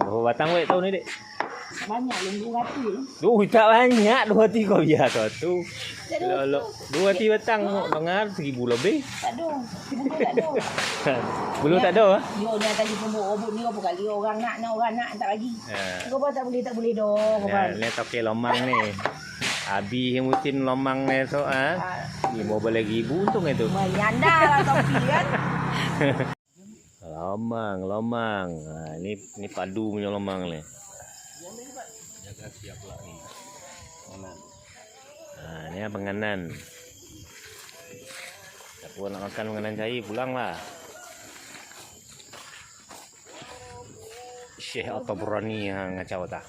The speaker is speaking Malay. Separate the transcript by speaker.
Speaker 1: Oh, batang wek tahun ni, Dek.
Speaker 2: Banyak yang 2 hati.
Speaker 1: Tak banyak, 2 hati kau biar tu. Lolok. 2 hati batang dengar 1,000 lebih.
Speaker 2: Tak ada. Bulu tak ada.
Speaker 1: Bulu tak ada ah.
Speaker 2: Dia dah tadi pembuk robot ni apa kali orang nak tak lagi. Kau apa tak boleh dah.
Speaker 1: Ni toke lomang ni. Habis musim lomang ni so ah. 15,000 untung itu.
Speaker 2: Lumayan dah lah topi kan.
Speaker 1: Lomang. Ni padu punya lomang ni. Jaga siap pula ni. Ni penganan. Siapa nak makan penganan cair pulanglah. Syekh atau berani ngacau tak?